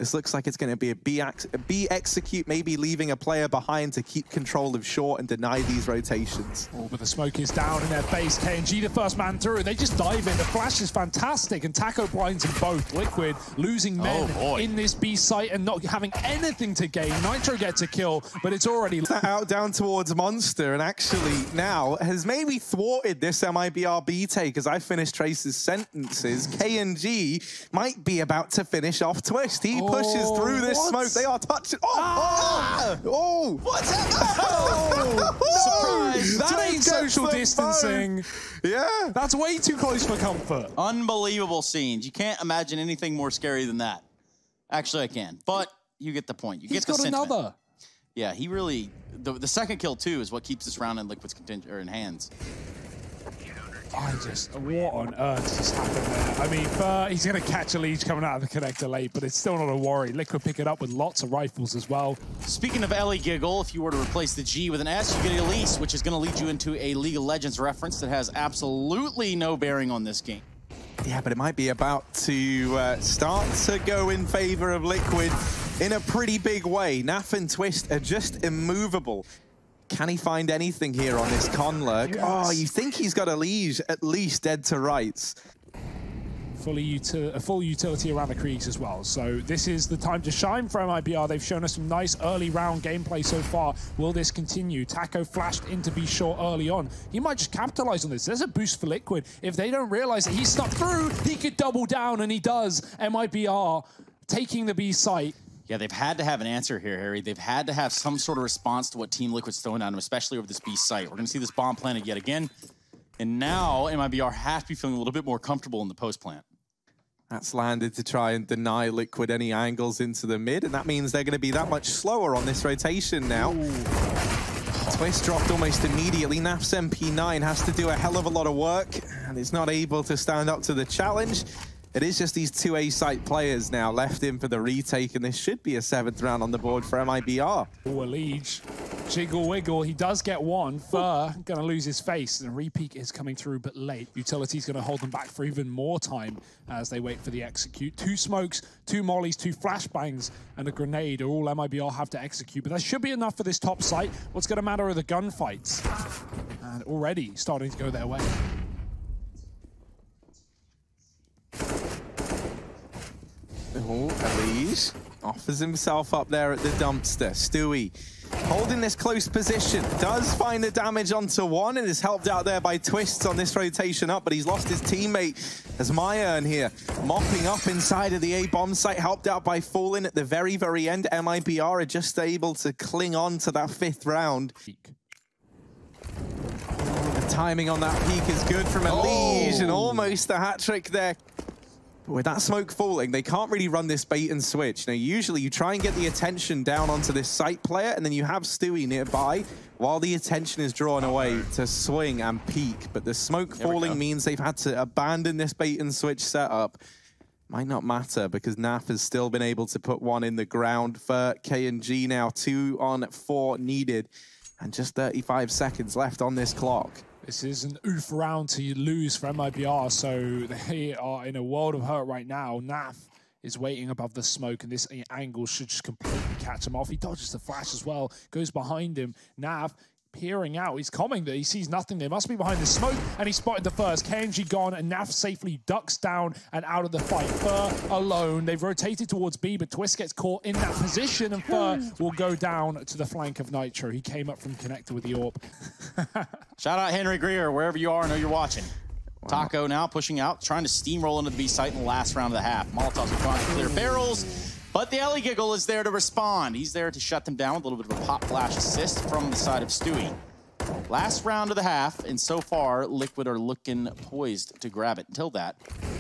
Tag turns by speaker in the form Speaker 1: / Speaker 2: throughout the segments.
Speaker 1: This looks like it's going to be a B execute, maybe leaving a player behind to keep control of short and deny these rotations.
Speaker 2: Oh, but the smoke is down in their base. KNG, the first man through. They just dive in. The flash is fantastic, and Taco blinds them both. Liquid losing men in this B site and not having anything to gain. Nitro gets a kill, but it's already
Speaker 1: out down towards Monster, and actually now has maybe thwarted this MIBR B take. As I finished Trace's sentences, KNG might be about to finish off Twist. He pushes through this smoke. They are touching.
Speaker 2: What's happening? Surprise! That ain't social distancing.
Speaker 1: Yeah.
Speaker 2: That's way too close for comfort.
Speaker 3: Unbelievable scenes. You can't imagine anything more scary than that. Actually, I can, but you get the point. You get the sentiment.
Speaker 2: Another.
Speaker 3: Yeah, he really. The second kill too is what keeps this round in Liquid's in hands.
Speaker 2: What on earth just happened there? I mean, he's going to catch a lead coming out of the connector late, but it's still not a worry. Liquid pick it up with lots of rifles as well.
Speaker 3: Speaking of Ellie Giggle, if you were to replace the G with an S, you get Elise, which is going to lead you into a League of Legends reference that has absolutely no bearing on this game.
Speaker 1: Yeah, but it might be about to start to go in favor of Liquid in a pretty big way. Naf and Twist are just immovable. Can he find anything here on this con lurk? Yes. Oh, you think he's got a Liege at least dead to rights.
Speaker 2: A full utility around the creeks as well. So this is the time to shine for MIBR. They've shown us some nice early round gameplay so far. Will this continue? Taco flashed in to be short early on. He might just capitalize on this. There's a boost for Liquid. If they don't realize that he's stuck through, he could double down, and he does. MIBR taking the B site.
Speaker 3: Yeah, they've had to have an answer here, Harry. They've had to have some sort of response to what Team Liquid's throwing down them, especially over this B site. We're going to see this bomb planted yet again. And now MIBR has to be feeling a little bit more comfortable in the post plant.
Speaker 1: That's landed to try and deny Liquid any angles into the mid, and that means they're going to be that much slower on this rotation now. Twist dropped almost immediately. Naf's MP9 has to do a hell of a lot of work, and is not able to stand up to the challenge. It is just these two A-site players now left in for the retake, and this should be a 7th round on the board for MIBR.
Speaker 2: Oh, a Liege. Jiggle wiggle. He does get one. Fur going to lose his face, and Repeak is coming through, but late. Utility's going to hold them back for even more time as they wait for the execute. 2 smokes, 2 mollies, 2 flashbangs, and a grenade are all MIBR have to execute. But that should be enough for this top site. What's going to matter are the gunfights. And already starting to go their way.
Speaker 1: Oh, Elise offers himself up there at the dumpster. Stewie holding this close position. Does find the damage onto one and is helped out there by Twists on this rotation up, but he's lost his teammate as MIBR here mopping up inside of the A-bomb site, helped out by Fallen at the very, very end. MIBR are just able to cling on to that 5th round. The timing on that peak is good from Elise, and almost a hat trick there. But with that smoke falling, they can't really run this bait and switch. Now, usually you try and get the attention down onto this site player, and then you have Stewie nearby while the attention is drawn away to swing and peek. But the smoke falling means they've had to abandon this bait and switch setup. Might not matter because Naf has still been able to put one in the ground for KNG now. 2 on 4 needed, and just 35 seconds left on this clock.
Speaker 2: This is an oof round to lose for MIBR, so they are in a world of hurt right now. Naf is waiting above the smoke, and this angle should just completely catch him off. He dodges the flash as well, goes behind him. Nav peering out. He's coming there. He sees nothing. They must be behind the smoke, and he spotted the first. KNG gone, and Naf safely ducks down and out of the fight. Fur alone. They've rotated towards B, but Twist gets caught in that position, and Fur will go down to the flank of Nitro. He came up from connector with the AWP.
Speaker 3: Shout out Henry Greer, wherever you are, I know you're watching. Wow. Taco now pushing out, trying to steamroll into the B site in the last round of the half. Molotovs are trying to clear barrels. But the Ellie Giggle is there to respond. He's there to shut them down with a little bit of a pop flash assist from the side of Stewie. Last round of the half, and so far, Liquid are looking poised to grab it. Until that,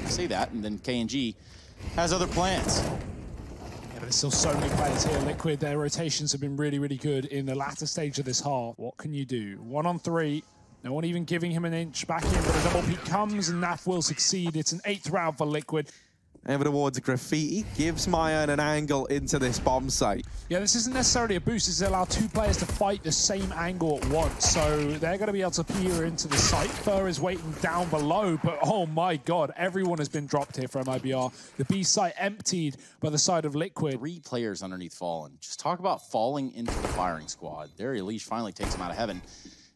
Speaker 3: I say that, and then KNG has other plans.
Speaker 2: Yeah, but there's still so many players here. Liquid, their rotations have been really, really good in the latter stage of this half. What can you do? 1 on 3. No one even giving him an inch back in, but a double peek comes, and Naf will succeed. It's an 8th round for Liquid.
Speaker 1: over towards Graffiti, gives Mayan an angle into this bomb site.
Speaker 2: Yeah, this isn't necessarily a boost. This is allow two players to fight the same angle at once. So they're going to be able to peer into the site. Fur is waiting down below, but oh my god, everyone has been dropped here for MIBR. The B site emptied by the side of Liquid.
Speaker 3: 3 players underneath Fallen. Just talk about falling into the firing squad. There, Elish finally takes him out of heaven.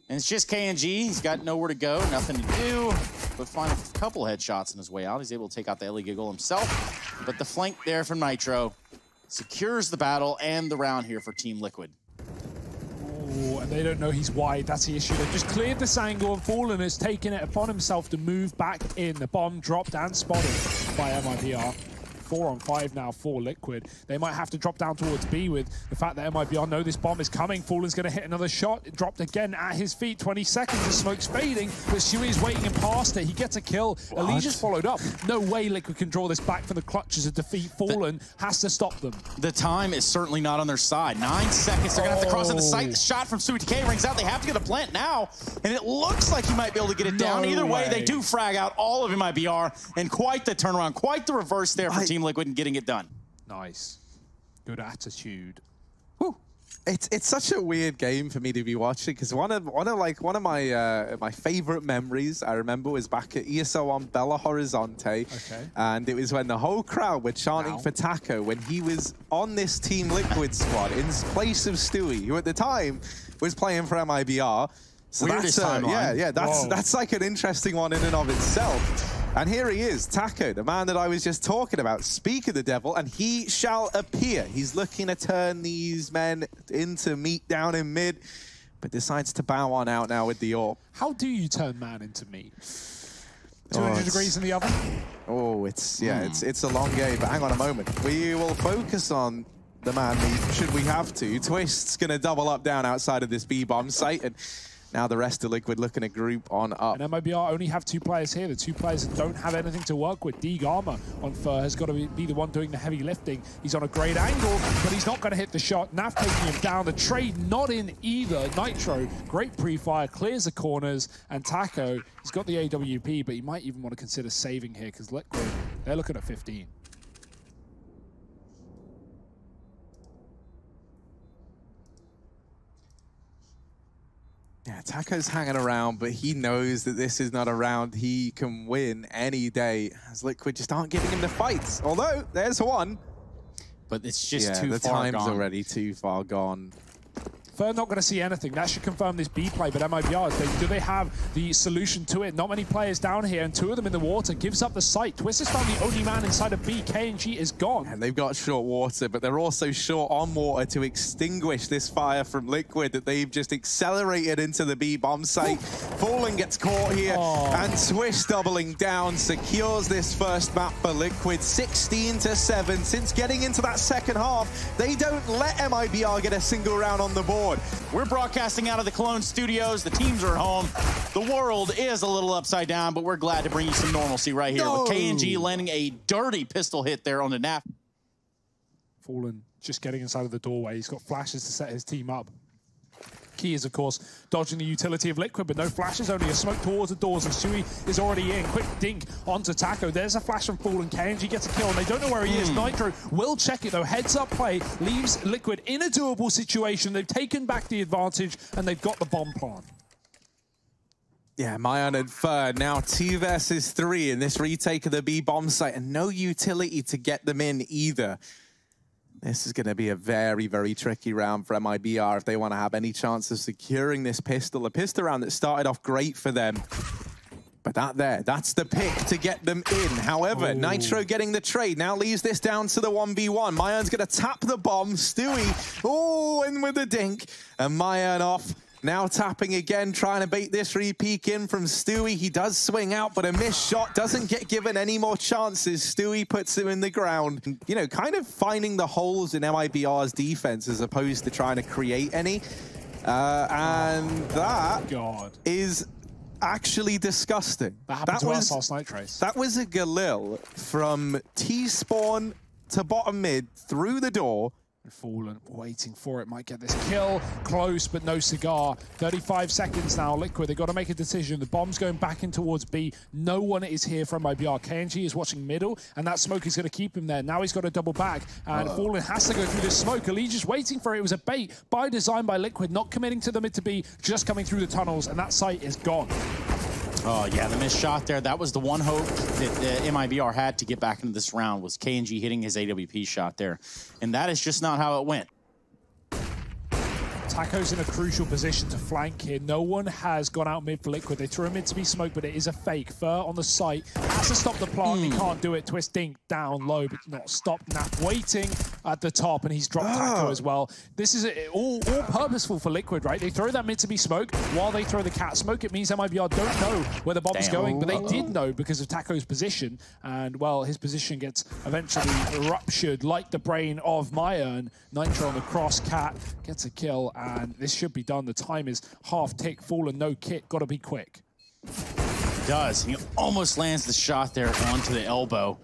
Speaker 3: And it's just KNG. He's got nowhere to go, nothing to do, but find a couple headshots on his way out. He's able to take out the Ellie Giggle himself. But the flank there from Nitro secures the battle and the round here for Team Liquid.
Speaker 2: Oh, and they don't know he's wide. That's the issue. They've just cleared this angle, and Fallen has taken it upon himself to move back in. The bomb dropped and spotted by MIBR. 4 on 5 now for Liquid. They might have to drop down towards B with the fact that MIBR know this bomb is coming. Fallen's going to hit another shot. It dropped again at his feet. 20 seconds, the smoke's fading, but Stewie is waiting in past it. He gets a kill. Elise just followed up. No way Liquid can draw this back from the clutches of defeat. Fallen has to stop them.
Speaker 3: The time is certainly not on their side. 9 seconds. They're going to have to cross in the site. The shot from Stewie TK rings out. They have to get a plant now, and it looks like he might be able to get it down. Either way, they do frag out all of MIBR, and quite the turnaround, quite the reverse there for Team Liquid and getting it done.
Speaker 2: Nice. Good attitude.
Speaker 1: Whew. It's such a weird game for me to be watching, because one of my my favorite memories I remember was back at ESL on Belo Horizonte, and it was when the whole crowd were chanting for Taco when he was on this Team Liquid squad in place of Stewie, who at the time was playing for MIBR. So
Speaker 3: weirdest timeline.
Speaker 1: That's like an interesting one in and of itself. And here he is, Taco, the man that I was just talking about. Speak of the devil, and he shall appear. He's looking to turn these men into meat down in mid, but decides to bow on out now with the AWP.
Speaker 2: How do you turn man into meat? 200 degrees in the oven?
Speaker 1: Oh, it's a long game, but hang on a moment. We will focus on the man meat, should we have to. Twist's going to double up down outside of this B-bomb site, and now the rest of Liquid looking to group on up.
Speaker 2: And MIBR only have 2 players here. The 2 players that don't have anything to work with. Deeg Armor on Fur has got to be the one doing the heavy lifting. He's on a great angle, but he's not going to hit the shot. Nav taking him down. The trade not in either. Nitro, great pre-fire, clears the corners. And Taco, he's got the AWP, but he might even want to consider saving here because Liquid, they're looking at 15.
Speaker 1: Yeah, Taco's hanging around, but he knows that this is not a round he can win any day, as Liquid just aren't giving him the fights. Although, there's one.
Speaker 3: But it's just too far gone.
Speaker 1: The time's already too far gone.
Speaker 2: Fur not going to see anything. That should confirm this B play, but MIBR, do they have the solution to it? Not many players down here, and 2 of them in the water. Gives up the site. Twist is found the only man inside of B. KNG is gone.
Speaker 1: And they've got short water, but they're also short on water to extinguish this fire from Liquid that they've just accelerated into the B bomb site. Fallen gets caught here, and Twist doubling down secures this first map for Liquid. 16-7. Since getting into that second half, they don't let MIBR get a single round on the board.
Speaker 3: We're broadcasting out of the Cologne studios. The teams are at home. The world is a little upside down, but we're glad to bring you some normalcy right here with KNG landing a dirty pistol hit there on the NAF.
Speaker 2: Fallen just getting inside of the doorway. He's got flashes to set his team up. Key is, of course, dodging the utility of Liquid, but no flashes, only a smoke towards the doors, and Sui is already in. Quick dink onto Taco. There's a flash from Fallen. KNG gets a kill, and they don't know where he is. Nitro will check it, though. Heads-up play leaves Liquid in a doable situation. They've taken back the advantage, and they've got the bomb plant.
Speaker 1: Yeah, Mayan and Fur now 2 versus 3 in this retake of the B bomb site, and no utility to get them in either. This is going to be a very, very tricky round for MIBR if they want to have any chance of securing this pistol. A pistol round that started off great for them. But that's the pick to get them in. However, Nitro getting the trade now leaves this down to the 1v1. Mayan's going to tap the bomb. Stewie, in with the dink. And Mayan off. Now tapping again, trying to bait this re-peek in from Stewie. He does swing out, but a missed shot doesn't get given any more chances. Stewie puts him in the ground. You know, kind of finding the holes in MIBR's defense as opposed to trying to create any. And that is actually disgusting.
Speaker 2: That happened to us last night, Trace.
Speaker 1: That was a Galil from T-spawn to bottom mid, through the door,
Speaker 2: Fallen waiting for it, might get this kill. Close, but no cigar. 35 seconds now, Liquid. They've got to make a decision. The bomb's going back in towards B. No one is here from MIBR. KNG is watching middle, and that smoke is going to keep him there. Now he's got to double back, and Fallen has to go through this smoke. Elite just waiting for it. It was a bait by design by Liquid, not committing to the mid to B, just coming through the tunnels, and that site is gone.
Speaker 3: Oh, yeah, the missed shot there. That was the one hope that MIBR had to get back into this round, was KNG hitting his AWP shot there. And that is just not how it went.
Speaker 2: Taco's in a crucial position to flank here. No one has gone out mid for Liquid. They threw him mid to be smoked, but it is a fake. Fur on the site. Has to stop the plant. He can't do it. Twist Dink down low, but not stop. Nap waiting at the top, and he's dropped Taco as well. This is all purposeful for Liquid, right? They throw that mid to be smoked while they throw the cat smoke. It means MIBR don't know where the bomb's going, but they did know because of Taco's position. And, well, his position gets eventually ruptured like the brain of MIBR. Nitro on the cross. Cat gets a kill, and this should be done. The time is half tick. Fallen, no kit. Got to be quick.
Speaker 3: Does. He almost lands the shot there onto the elbow,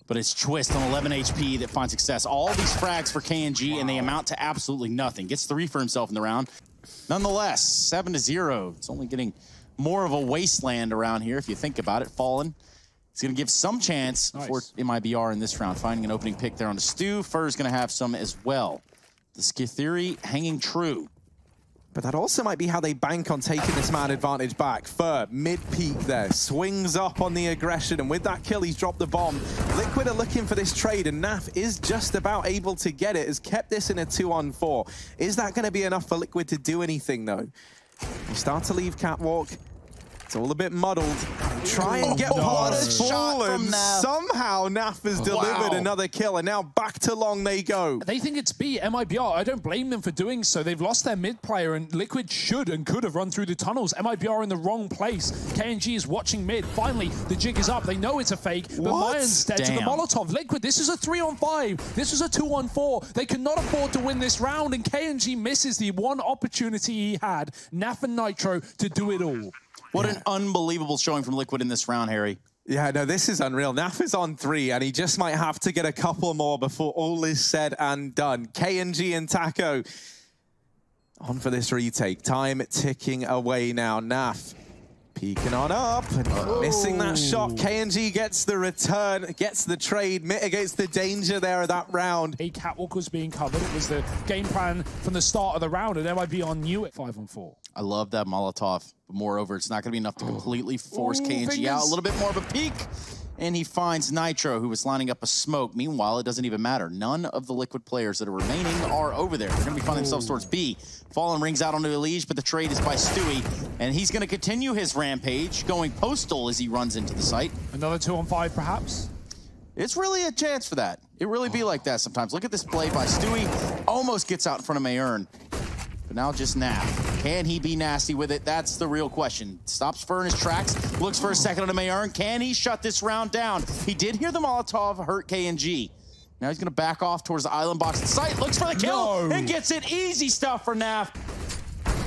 Speaker 3: but it's Twist on 11 HP that finds success. All these frags for KNG, and they amount to absolutely nothing. Gets 3 for himself in the round. Nonetheless, 7-0. It's only getting more of a wasteland around here, if you think about it. Fallen. It's going to give some chance for MIBR in this round, finding an opening pick there on the Stu. Fur's going to have some as well. The skill theory hanging true.
Speaker 1: But that also might be how they bank on taking this man advantage back. Fur, mid-peak there, swings up on the aggression, and with that kill, he's dropped the bomb. Liquid are looking for this trade, and Naf is just about able to get it, has kept this in a 2-on-4. Is that going to be enough for Liquid to do anything, though? You start to leave Catwalk. It's all a bit muddled. Try and get past Fallen. Somehow Naf has delivered another kill, and now back to long they go.
Speaker 2: They think it's B, MIBR. I don't blame them for doing so. They've lost their mid player, and Liquid should and could have run through the tunnels. MIBR in the wrong place. KNG is watching mid. Finally, the jig is up. They know it's a fake, but Mayan's dead to the Molotov. Liquid, this is a 3-on-5. This was a 2-on-4. They cannot afford to win this round, and KNG misses the one opportunity he had, Naf and Nitro, to do it all.
Speaker 3: What an unbelievable showing from Liquid in this round, Harry.
Speaker 1: Yeah, no, this is unreal. Naf is on 3, and he just might have to get a couple more before all is said and done. KNG and Taco on for this retake. Time ticking away now. Naf peeking on up, and missing that shot. KNG gets the return, gets the trade, mitigates the danger there of that round.
Speaker 2: A Catwalk was being covered. It was the game plan from the start of the round, and MIBR knew it. 5-on-4.
Speaker 3: I love that Molotov. But moreover, it's not going to be enough to completely force KNG out. A little bit more of a peek. And he finds Nitro, who was lining up a smoke. Meanwhile, it doesn't even matter. None of the Liquid players that are remaining are over there. They're going to be finding themselves towards B. Fallen rings out onto Elige, but the trade is by Stewie. And he's going to continue his rampage, going postal as he runs into the site.
Speaker 2: Another 2-on-5, perhaps?
Speaker 3: It's really a chance for that. It really be like that sometimes. Look at this play by Stewie. Almost gets out in front of Mayern. But now just Naf. Can he be nasty with it? That's the real question. Stops Fur in his tracks, looks for a second on Mayern. Can he shut this round down? He did hear the Molotov hurt KNG. Now he's going to back off towards the island box at sight. Looks for the kill and gets it. Easy stuff for Naf.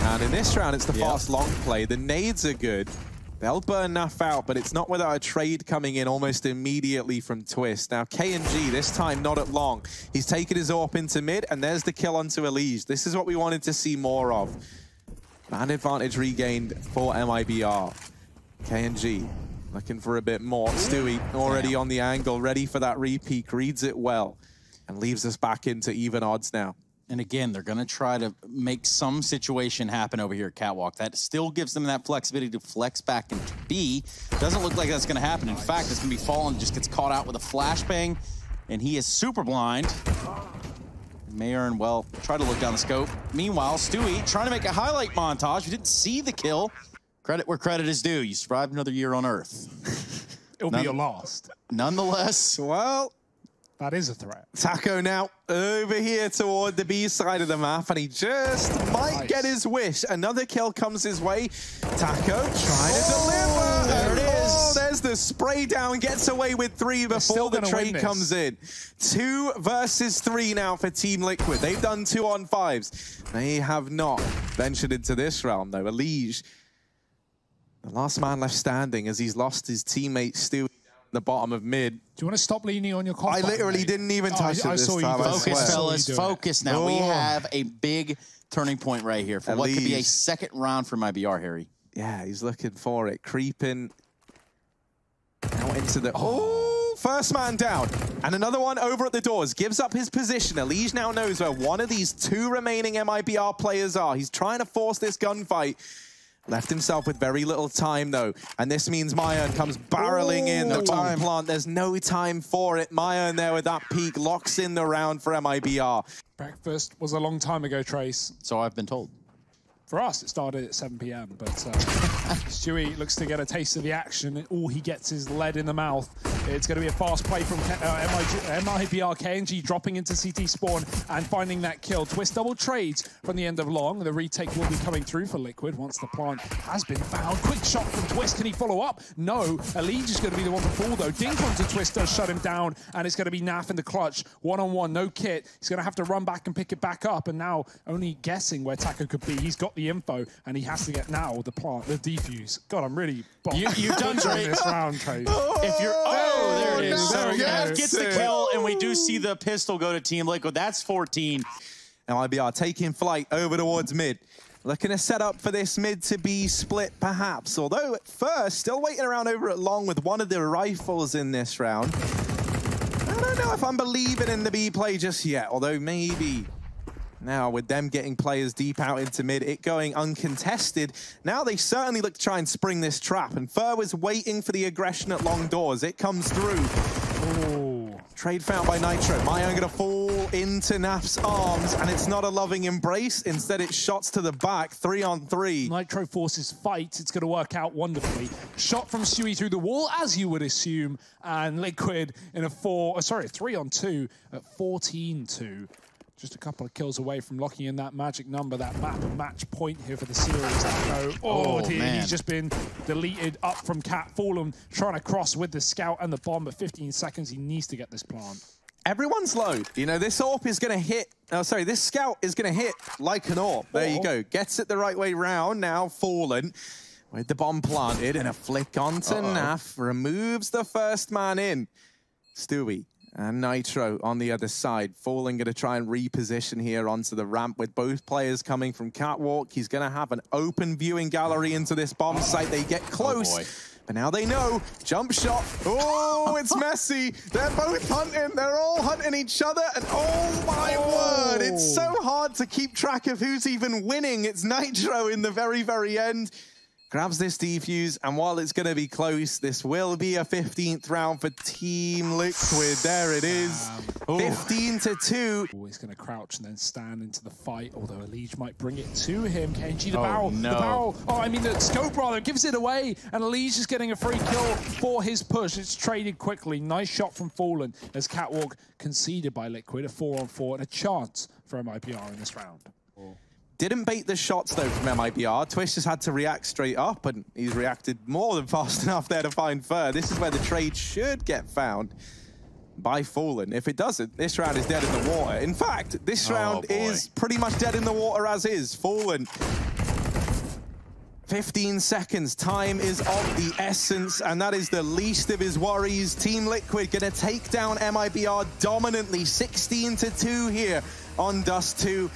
Speaker 1: And in this round, it's the fast long play. The nades are good. They'll burn Naf out, but it's not without a trade coming in almost immediately from Twist. Now, KNG, this time not at long. He's taken his AWP into mid, and there's the kill onto Elige. This is what we wanted to see more of. Man advantage regained for MIBR. KNG looking for a bit more. Stewie already on the angle, ready for that repeak, reads it well, and leaves us back into even odds now.
Speaker 3: And again, they're going to try to make some situation happen over here at Catwalk. That still gives them that flexibility to flex back into B. Doesn't look like that's going to happen. In fact, it's going to be Fallen, just gets caught out with a flashbang, and he is super blind. Mayern, well, try to look down the scope. Meanwhile, Stewie trying to make a highlight montage. You didn't see the kill. Credit where credit is due. You survived another year on Earth.
Speaker 2: It'll be your last.
Speaker 1: Nonetheless, well,
Speaker 2: that is a threat.
Speaker 1: Taco now over here toward the B side of the map, and he just might get his wish. Another kill comes his way. Taco trying to deliver.
Speaker 3: There it is.
Speaker 1: Oh, there's the spray down, gets away with 3 before the trade comes in. 2 versus 3 now for Team Liquid. They've done 2-on-5s. They have not ventured into this realm, though. Elige, the last man left standing as he's lost his teammate Stewie. the bottom of mid.
Speaker 2: Do you want to stop leaning on your cough
Speaker 1: I literally didn't even touch it this time.
Speaker 3: Focus, fellas. Focus now.
Speaker 1: Oh.
Speaker 3: We have a big turning point right here for what could be a second round for MIBR, Harry.
Speaker 1: Yeah, he's looking for it. Creeping out into the... First man down. And another one over at the doors. Gives up his position. Elige now knows where one of these two remaining MIBR players are. He's trying to force this gunfight. Left himself with very little time, though. And this means Myern comes barreling in. The bomb plant, there's no time for it. Myern there with that peek locks in the round for MIBR.
Speaker 2: Breakfast was a long time ago, Trace.
Speaker 3: So I've been told.
Speaker 2: For us, it started at 7 p.m., but Stewie looks to get a taste of the action. All he gets is lead in the mouth. It's going to be a fast play from MIBR. KNG dropping into CT spawn and finding that kill. Twist double trades from the end of long. The retake will be coming through for Liquid once the plant has been found. Quick shot from Twist. Can he follow up? No. Elige is going to be the one to fall, though. Dink onto Twist does shut him down, and it's going to be Naf in the clutch. One-on-one, no kit. He's going to have to run back and pick it back up, and now only guessing where Taco could be. He's got the info, and he has to get now the plant, the defuse. God, I'm really
Speaker 3: you've done great
Speaker 2: this round, Trace.
Speaker 3: If you're there it is.
Speaker 2: There
Speaker 3: Naf gets the kill, and we do see the pistol go to Team Liquid. That's 14.
Speaker 1: MIBR taking flight over towards mid. Looking to set up for this mid to be split, perhaps. Although at first, still waiting around over at long with one of the rifles in this round. I don't know if I'm believing in the B play just yet, although maybe. Now, with them getting players deep out into mid, it going uncontested, now they certainly look to try and spring this trap. And Fur was waiting for the aggression at long doors. It comes through. Oh. Trade found by Nitro. Myern going to fall into Naf's arms, and it's not a loving embrace. Instead, it's shots to the back, 3-on-3.
Speaker 2: Nitro forces fight. It's going to work out wonderfully. Shot from Stewie through the wall, as you would assume, and Liquid in a 3-on-2 at 14-2. Just a couple of kills away from locking in that magic number, that map and match point here for the series. Oh dear,
Speaker 3: man.
Speaker 2: He's just been deleted up from Cat. Fallen trying to cross with the scout and the bomb, but 15 seconds, he needs to get this plant.
Speaker 1: Everyone's low. You know, this AWP is going to hit, this scout is going to hit like an AWP. There you go. Gets it the right way round. Now Fallen with the bomb planted and a flick onto Naf. Removes the first man in. Stewie. And Nitro on the other side. Fallen going to try and reposition here onto the ramp with both players coming from Catwalk. He's going to have an open viewing gallery into this bomb site. They get close. But now they know. Jump shot. Oh, it's messy. They're both hunting. They're all hunting each other. And oh my word, it's so hard to keep track of who's even winning. It's Nitro in the very, very end. Grabs this defuse, and while it's going to be close, this will be a 15th round for Team Liquid. There it is, 15-2.
Speaker 2: He's going to crouch and then stand into the fight, although Elige might bring it to him. KNG, the barrel, the barrel. The scope rather, gives it away, and Elige is getting a free kill for his push. It's traded quickly. Nice shot from Fallen as Catwalk conceded by Liquid, a 4-on-4 and a chance for MIBR in this round.
Speaker 1: Didn't bait the shots, though, from MIBR. Twist just had to react straight up, and he's reacted more than fast enough there to find Fur. This is where the trade should get found by Fallen. If it doesn't, this round is dead in the water. In fact, this round is pretty much dead in the water as is. Fallen. 15 seconds. Time is of the essence, and that is the least of his worries. Team Liquid going to take down MIBR dominantly, 16-2 here on Dust 2.